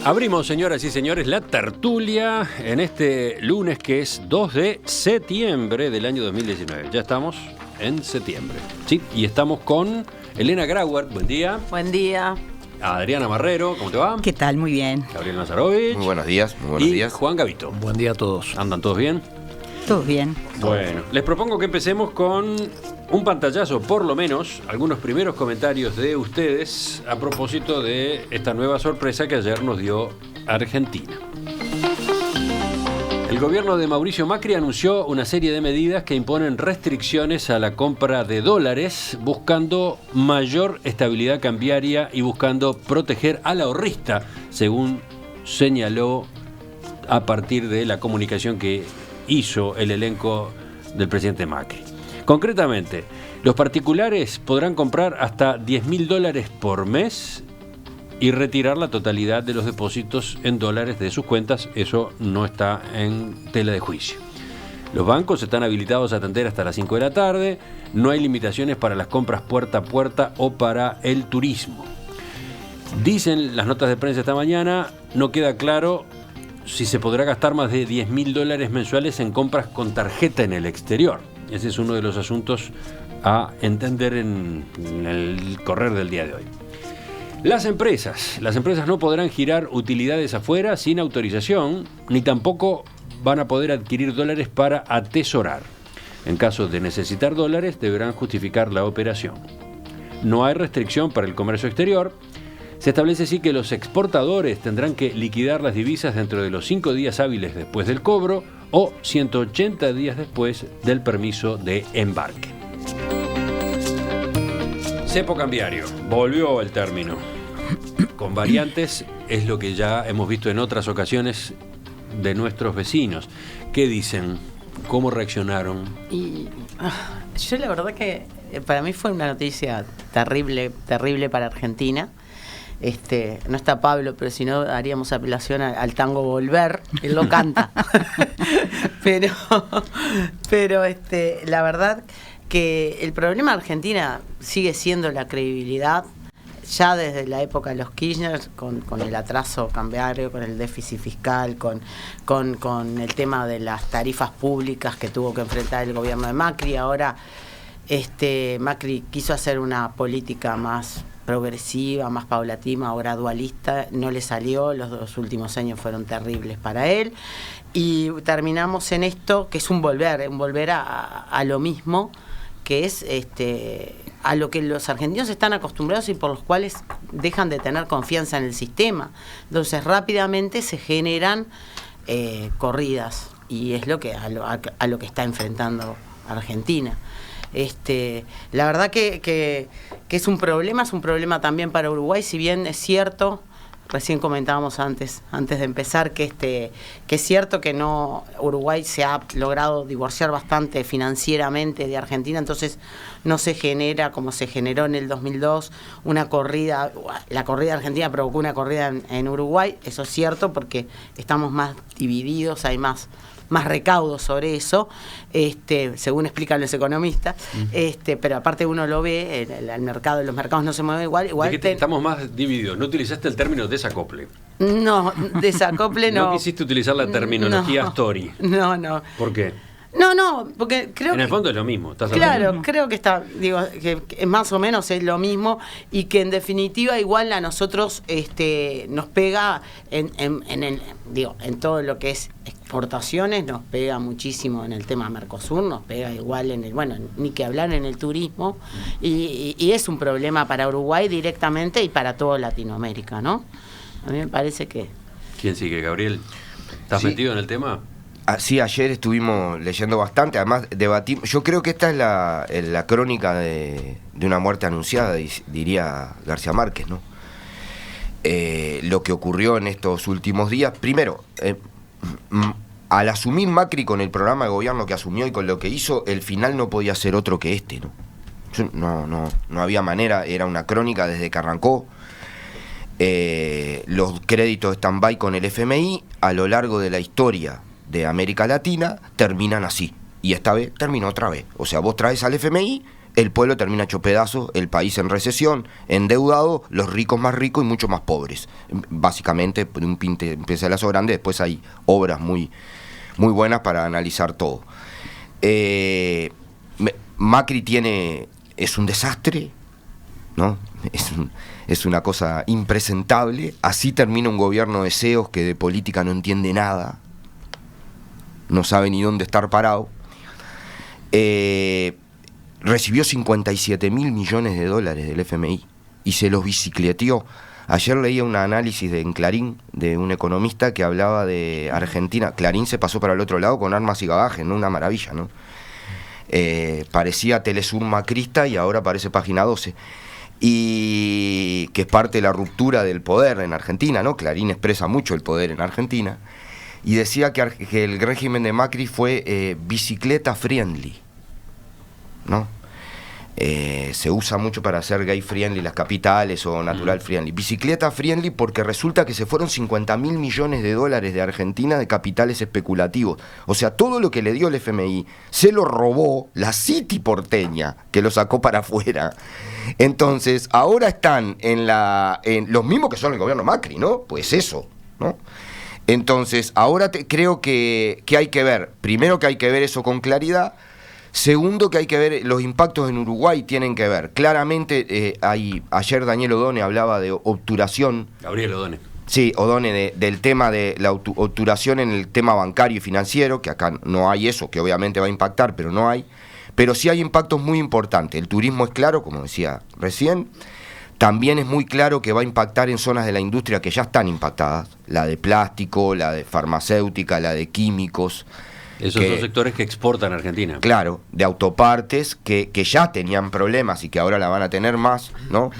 Abrimos, señoras y señores, la tertulia en este lunes que es 2 de septiembre del año 2019. Ya estamos en septiembre. Sí, y estamos con Elena Grauer. Buen día. Buen día. Adriana Marrero, ¿cómo te va? ¿Qué tal? Muy bien. Gabriel Nazarovich. Muy buenos días, muy buenos días. Juan Gavito. Buen día a todos. ¿Andan todos bien? Todo bien. Bueno, les propongo que empecemos con un pantallazo, por lo menos, algunos primeros comentarios de ustedes a propósito de esta nueva sorpresa que ayer nos dio Argentina. El gobierno de Mauricio Macri anunció una serie de medidas que imponen restricciones a la compra de dólares, buscando mayor estabilidad cambiaria y buscando proteger al ahorrista, según señaló a partir de la comunicación que hizo el elenco del presidente Macri. Concretamente, los particulares podrán comprar hasta $10.000 por mes y retirar la totalidad de los depósitos en dólares de sus cuentas. Eso no está en tela de juicio. Los bancos están habilitados a atender hasta las 5 de la tarde. No hay limitaciones para las compras puerta a puerta o para el turismo. Dicen las notas de prensa esta mañana, no queda claro si se podrá gastar más de $10.000 mensuales en compras con tarjeta en el exterior. Ese es uno de los asuntos a entender en el correr del día de hoy. Las empresas no podrán girar utilidades afuera sin autorización, ni tampoco van a poder adquirir dólares para atesorar. En caso de necesitar dólares, deberán justificar la operación. No hay restricción para el comercio exterior. Se establece así que los exportadores tendrán que liquidar las divisas dentro de los 5 días hábiles después del cobro o 180 días después del permiso de embarque. Cepo cambiario, volvió el término. Con variantes es lo que ya hemos visto en otras ocasiones de nuestros vecinos. ¿Qué dicen? ¿Cómo reaccionaron? Y yo la verdad que para mí fue una noticia terrible para Argentina. No está Pablo, pero si no haríamos apelación al tango Volver, él lo canta. pero la verdad que el problema de Argentina sigue siendo la credibilidad, ya desde la época de los Kirchner, con el atraso cambiario, con el déficit fiscal, con el tema de las tarifas públicas que tuvo que enfrentar el gobierno de Macri. Ahora Macri quiso hacer una política más progresiva, más paulatina o gradualista, no le salió, los 2 últimos años fueron terribles para él y terminamos en esto que es un volver a lo mismo, que es a lo que los argentinos están acostumbrados y por los cuales dejan de tener confianza en el sistema. Entonces rápidamente se generan corridas y es lo que a lo que está enfrentando Argentina. La verdad que es un problema también para Uruguay, si bien es cierto, recién comentábamos antes de empezar que es cierto que Uruguay se ha logrado divorciar bastante financieramente de Argentina, entonces no se genera como se generó en el 2002 una corrida. La corrida argentina provocó una corrida en Uruguay, eso es cierto, porque estamos más divididos, hay más recaudos sobre eso, según explican los economistas, pero aparte uno lo ve, el mercado, los mercados no se mueven igual. Estamos más divididos. No utilizaste el término desacople. No, desacople no. No quisiste utilizar la terminología story. No. ¿Por qué? No, porque creo en el fondo es lo mismo. Claro, creo que que más o menos es lo mismo y que en definitiva igual a nosotros nos pega en todo lo que es exportaciones, nos pega muchísimo en el tema Mercosur, nos pega igual ni que hablar en el turismo y es un problema para Uruguay directamente y para toda Latinoamérica, ¿no? A mí me parece que... ¿Quién sigue, Gabriel? ¿Estás metido en el tema? Sí, ayer estuvimos leyendo bastante, además debatimos. Yo creo que esta es la crónica de una muerte anunciada, diría García Márquez, ¿no? Lo que ocurrió en estos últimos días. Primero, al asumir Macri con el programa de gobierno que asumió y con lo que hizo, el final no podía ser otro que ¿no? No había manera, era una crónica desde que arrancó. Los créditos stand-by con el FMI a lo largo de la historia de América Latina terminan así, y esta vez terminó otra vez. O sea, vos traes al FMI, el pueblo termina hecho pedazos, el país en recesión, endeudado, los ricos más ricos y mucho más pobres. Básicamente, empieza el lazo grande, después hay obras muy, muy buenas para analizar todo. Macri es un desastre, ¿no? Es una cosa impresentable. Así termina un gobierno de CEOs que de política no entiende nada, no sabe ni dónde estar parado. Recibió 57.000 millones de dólares del FMI y se los bicicleteó. Ayer leía un análisis en Clarín de un economista que hablaba de Argentina. Clarín se pasó para el otro lado con armas y bagajes, ¿no? Una maravilla, ¿no? Parecía Telesur macrista y ahora parece Página 12. Y que es parte de la ruptura del poder en Argentina, ¿no? Clarín expresa mucho el poder en Argentina. Y decía que el régimen de Macri fue bicicleta friendly, ¿no? Se usa mucho para hacer gay friendly las capitales o natural friendly. Bicicleta friendly porque resulta que se fueron 50.000 millones de dólares de Argentina de capitales especulativos. O sea, todo lo que le dio el FMI se lo robó la City porteña, que lo sacó para afuera. Entonces, ahora están en los mismos que son el gobierno Macri, ¿no? Pues eso, ¿no? Entonces, ahora creo que hay que ver, primero que hay que ver eso con claridad. Segundo, que hay que ver los impactos en Uruguay, tienen que ver. Claramente, ayer Daniel Odone hablaba de obturación. Gabriel Odone. Sí, Odone, del tema de la obturación en el tema bancario y financiero, que acá no hay eso, que obviamente va a impactar, pero no hay. Pero sí hay impactos muy importantes. El turismo es claro, como decía recién. También es muy claro que va a impactar en zonas de la industria que ya están impactadas. La de plástico, la de farmacéutica, la de químicos. Esos son sectores que exportan a Argentina. Claro, de autopartes que ya tenían problemas y que ahora la van a tener más, ¿no?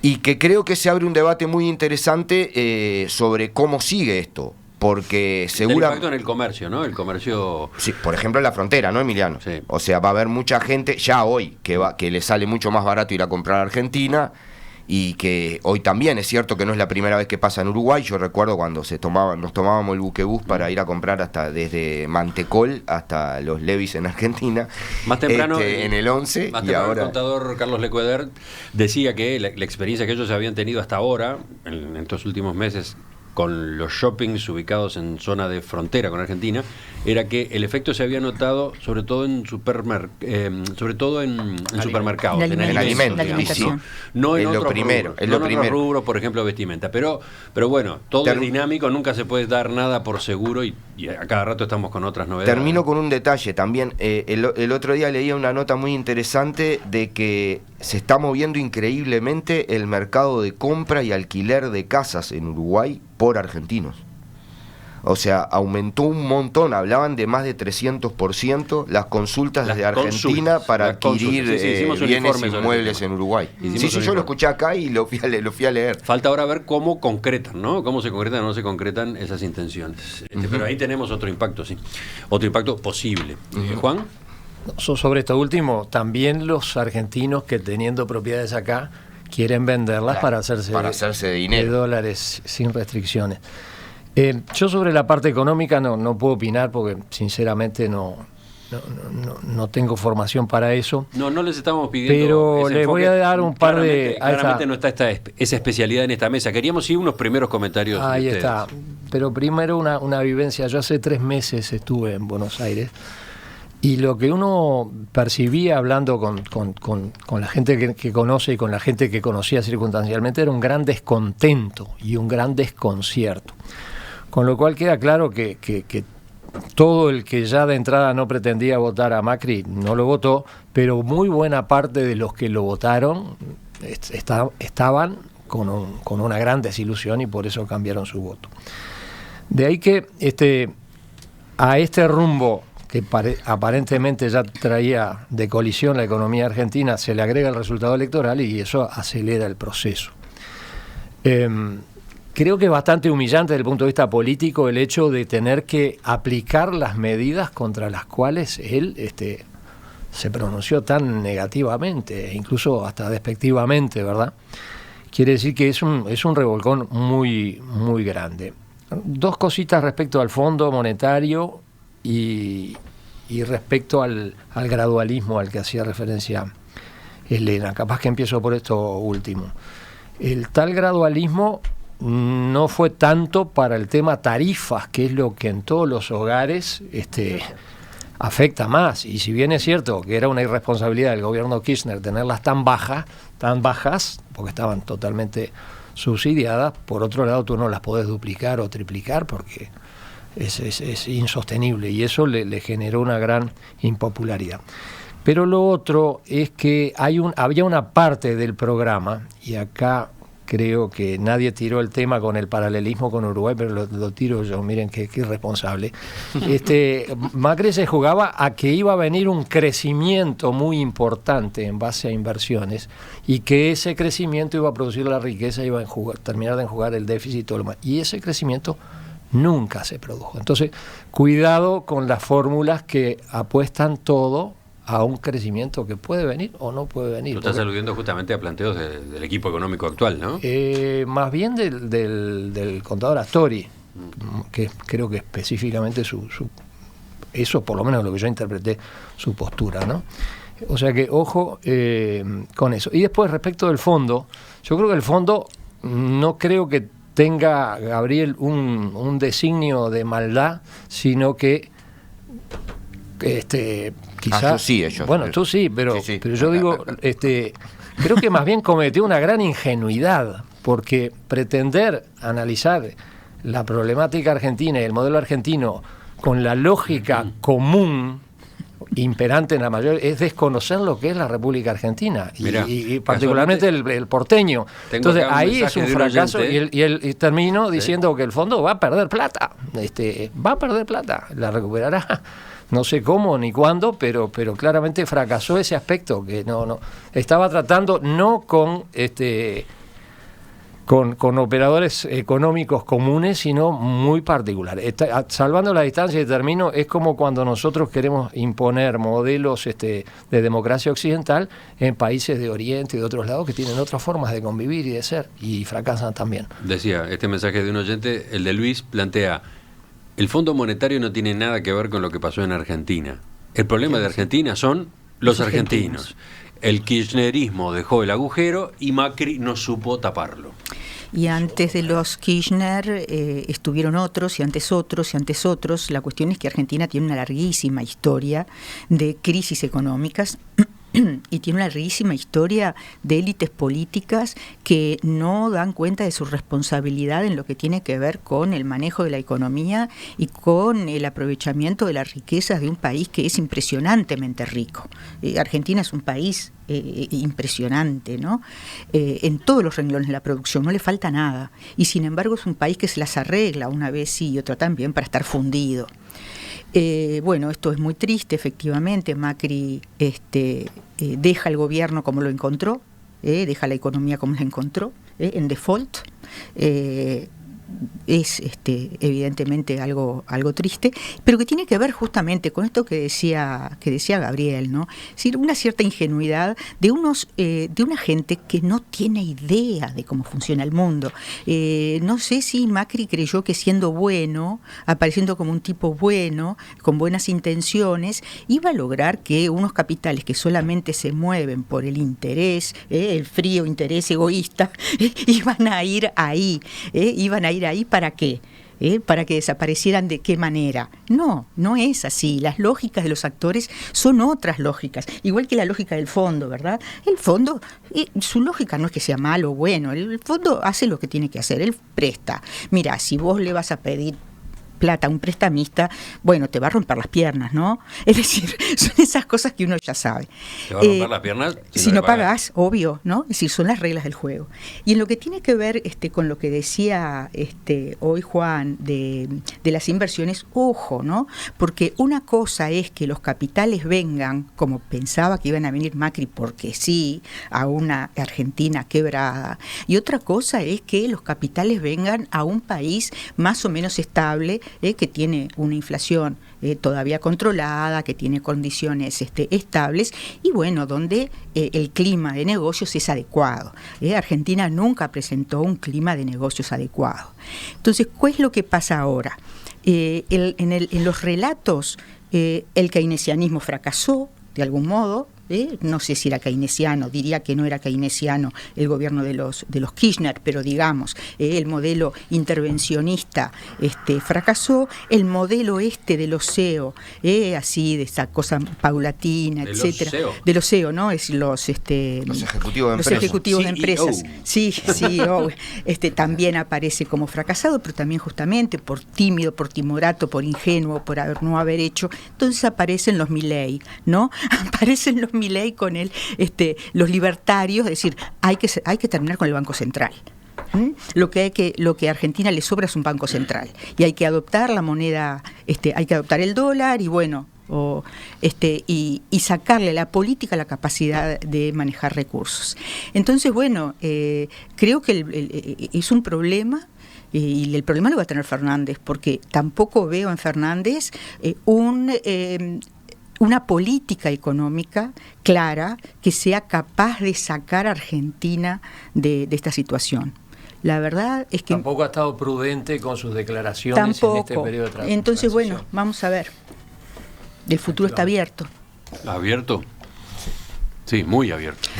Y que creo que se abre un debate muy interesante sobre cómo sigue esto, porque seguramente... El impacto en el comercio, ¿no? El comercio... Sí, por ejemplo en la frontera, ¿no, Emiliano? Sí. O sea, va a haber mucha gente, ya hoy, que le sale mucho más barato ir a comprar a Argentina, y que hoy también es cierto que no es la primera vez que pasa en Uruguay. Yo recuerdo cuando nos tomábamos el buquebús para ir a comprar hasta desde Mantecol hasta los Levis en Argentina. Más temprano, en el 11, más y temprano ahora... el contador Carlos Lecueder decía que la experiencia que ellos habían tenido hasta ahora, en estos últimos meses, con los shoppings ubicados en zona de frontera con Argentina, era que el efecto se había notado sobre todo en supermercados, en alimentos, alimentación. No en Es lo otros primero, rubros, es no lo en otros primero. rubros, por ejemplo, vestimenta. Pero bueno, todo es dinámico, nunca se puede dar nada por seguro y a cada rato estamos con otras novedades. Termino con un detalle también. El otro día leía una nota muy interesante de que se está moviendo increíblemente el mercado de compra y alquiler de casas en Uruguay por argentinos. O sea, aumentó un montón, hablaban de más de 300% las consultas desde Argentina para adquirir bienes inmuebles en Uruguay. Sí, yo lo escuché acá y lo fui a leer. Falta ahora ver cómo concretan, ¿no? Cómo se concretan o no se concretan esas intenciones. Pero ahí tenemos otro impacto, sí. Otro impacto posible. Juan. Sobre esto último, también los argentinos que teniendo propiedades acá quieren venderlas para hacerse de dinero, de dólares sin restricciones. Yo sobre la parte económica no puedo opinar porque sinceramente no tengo formación para eso. No les estamos pidiendo. Pero les voy a dar un par de... Claramente no está esa especialidad en esta mesa. Queríamos ir unos primeros comentarios. Ahí de está. Pero primero una vivencia. Yo hace 3 meses estuve en Buenos Aires. Y lo que uno percibía hablando con la gente que conoce y con la gente que conocía circunstancialmente era un gran descontento y un gran desconcierto. Con lo cual queda claro que todo el que ya de entrada no pretendía votar a Macri no lo votó, pero muy buena parte de los que lo votaron estaban con una gran desilusión y por eso cambiaron su voto. De ahí que a este rumbo que aparentemente ya traía de colisión la economía argentina, se le agrega el resultado electoral y eso acelera el proceso. Creo que es bastante humillante desde el punto de vista político el hecho de tener que aplicar las medidas contra las cuales él se pronunció tan negativamente, incluso hasta despectivamente, ¿verdad? Quiere decir que es un revolcón muy, muy grande. 2 cositas respecto al Fondo Monetario y respecto al gradualismo al que hacía referencia Elena. Capaz que empiezo por esto último. El tal gradualismo no fue tanto para el tema tarifas, que es lo que en todos los hogares afecta más. Y si bien es cierto que era una irresponsabilidad del gobierno Kirchner tenerlas tan bajas, porque estaban totalmente subsidiadas, por otro lado tú no las podés duplicar o triplicar porque es insostenible, y eso le generó una gran impopularidad. Pero lo otro es que había una parte del programa, y acá creo que nadie tiró el tema con el paralelismo con Uruguay, pero lo tiro yo, miren qué irresponsable. Macri se jugaba a que iba a venir un crecimiento muy importante en base a inversiones, y que ese crecimiento iba a producir la riqueza, iba a terminar de enjugar el déficit y todo lo demás. Y ese crecimiento nunca se produjo. Entonces, cuidado con las fórmulas que apuestan todo a un crecimiento que puede venir o no puede venir. Tú estás aludiendo justamente a planteos del equipo económico actual, ¿no? Más bien del contador Astori, que creo que específicamente eso, por lo menos lo que yo interpreté, su postura, ¿no? O sea que ojo con eso. Y después, respecto del fondo, yo creo que el fondo no creo que tenga, Gabriel, un designio de maldad, sino que quizás sí, ellos. Bueno, tú sí, pero yo digo, creo que más bien cometió una gran ingenuidad, porque pretender analizar la problemática argentina y el modelo argentino con la lógica común imperante en la mayoría es desconocer lo que es la República Argentina. Mirá, y particularmente el porteño. Entonces ahí es un fracaso, y termino diciendo que el fondo va a perder plata. Va a perder plata, la recuperará. No sé cómo ni cuándo, pero claramente fracasó ese aspecto, que no estaba tratando no con operadores económicos comunes, sino muy particulares. Salvando la distancia, y termino, es como cuando nosotros queremos imponer modelos de democracia occidental en países de Oriente y de otros lados que tienen otras formas de convivir y de ser, y fracasan también. Decía, este mensaje de un oyente, el de Luis, plantea: el Fondo Monetario no tiene nada que ver con lo que pasó en Argentina. El problema de Argentina son los argentinos. El kirchnerismo dejó el agujero y Macri no supo taparlo. Y antes de los Kirchner estuvieron otros, y antes otros, y antes otros. La cuestión es que Argentina tiene una larguísima historia de crisis económicas y tiene una larguísima historia de élites políticas que no dan cuenta de su responsabilidad en lo que tiene que ver con el manejo de la economía y con el aprovechamiento de las riquezas de un país que es impresionantemente rico. Argentina es un país impresionante, ¿no? En todos los renglones de la producción, no le falta nada, y sin embargo es un país que se las arregla una vez sí y otra también para estar fundido. Bueno, esto es muy triste, efectivamente. Macri deja el gobierno como lo encontró, deja la economía como la encontró, en default. Es evidentemente algo triste, pero que tiene que ver justamente con esto que decía Gabriel, ¿no? Es decir, una cierta ingenuidad de una gente que no tiene idea de cómo funciona el mundo. No sé si Macri creyó que siendo bueno, apareciendo como un tipo bueno, con buenas intenciones, iba a lograr que unos capitales que solamente se mueven por el interés, el frío interés egoísta, iban a ir ahí, ¿para qué? Para que desaparecieran. ¿De qué manera? No es así. Las lógicas de los actores son otras lógicas, igual que la lógica del fondo, ¿verdad? El fondo, su lógica no es que sea malo o bueno, el fondo hace lo que tiene que hacer, él presta. Mira, si vos le vas a pedir plata a un prestamista, bueno, te va a romper las piernas, ¿no? Es decir, son esas cosas que uno ya sabe. Te va a romper las piernas si no pagás, obvio, ¿no? Es decir, son las reglas del juego. Y en lo que tiene que ver con lo que decía hoy Juan de las inversiones, ojo, ¿no? Porque una cosa es que los capitales vengan, como pensaba que iban a venir Macri porque sí, a una Argentina quebrada, y otra cosa es que los capitales vengan a un país más o menos estable, que tiene una inflación todavía controlada, que tiene condiciones estables, y bueno, donde el clima de negocios es adecuado. Argentina nunca presentó un clima de negocios adecuado. Entonces, ¿qué es lo que pasa ahora? En los relatos, el keynesianismo fracasó de algún modo, no sé si era keynesiano, diría que no era keynesiano el gobierno de los Kirchner, pero digamos, el modelo intervencionista fracasó, el modelo de los CEO, así de esa cosa paulatina, de etcétera, los CEO. de los CEO, ¿no? Es los ejecutivos de los empresas. ejecutivos de CEO. empresas. Sí, CEO, también aparece como fracasado, pero también justamente por tímido, por timorato, por ingenuo, por no haber hecho. Entonces aparecen los Milei, ¿no? Aparecen los Milei con los libertarios, es decir, hay que terminar con el Banco Central. Lo que a Argentina le sobra es un banco central y hay que adoptar la moneda, hay que adoptar el dólar y bueno, y sacarle a la política la capacidad de manejar recursos. Entonces, bueno, creo que es un problema. Y el problema lo va a tener Fernández, porque tampoco veo en Fernández una política económica clara que sea capaz de sacar a Argentina de esta situación. La verdad es que tampoco ha estado prudente con sus declaraciones tampoco. En este periodo de transición. Entonces, bueno, vamos a ver. El futuro está abierto. ¿Abierto? Sí, muy abierto.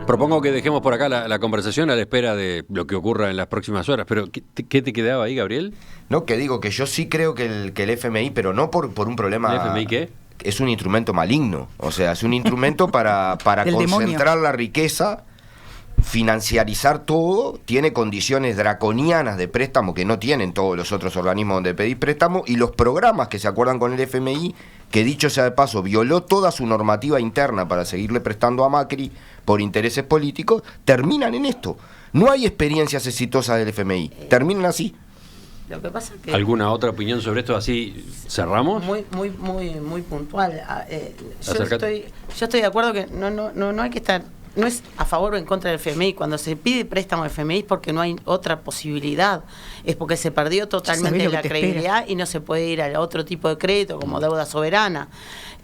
Propongo que dejemos por acá la conversación a la espera de lo que ocurra en las próximas horas. Pero, ¿qué te quedaba ahí, Gabriel? No, que digo que yo sí creo que el FMI, pero no por un problema... ¿El FMI qué? Es un instrumento maligno. O sea, es un instrumento para concentrar la riqueza, financiarizar todo, tiene condiciones draconianas de préstamo que no tienen todos los otros organismos donde pedir préstamo, y los programas que se acuerdan con el FMI, que dicho sea de paso, violó toda su normativa interna para seguirle prestando a Macri por intereses políticos, terminan en esto. No hay experiencias exitosas del FMI, terminan así. Lo que pasa es que ¿Alguna otra opinión sobre esto? Así cerramos. Muy puntual. Yo estoy de acuerdo que no hay que estar, no es a favor o en contra del FMI. Cuando se pide préstamo del FMI es porque no hay otra posibilidad, es porque se perdió totalmente la credibilidad y no se puede ir a otro tipo de crédito como deuda soberana.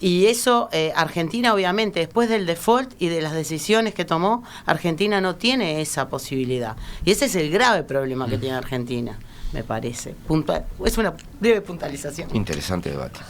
Y eso, Argentina obviamente, después del default y de las decisiones que tomó, Argentina no tiene esa posibilidad. Y ese es el grave problema que tiene Argentina, me parece. Es una breve puntualización. Interesante debate.